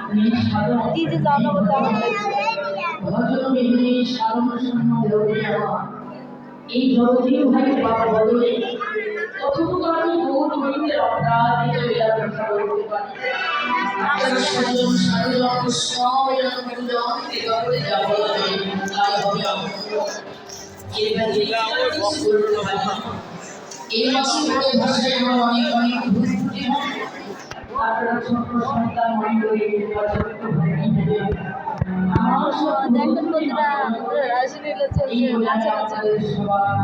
DJ জানা বলতে আমার লাগছে এই জগতের ভাই বাবা বলে কথোপকথন বহু ধরনের অপরাধীদের ব্যবস্থা করতে পারে আপনারা সজন সাধন সবাই মিলন সেবা করে যাব তাই হবে এই মাসের ভাষায় আমরা অনেক অনেক ভুল ত্রুটি হয় আপনারা ছোট সন্তান মন্ডলী পর্যন্ত ভূমি আমার সব দেখুন বন্ধুরা আমাদের রাজনীলা চলছে নাচানাচি সবাই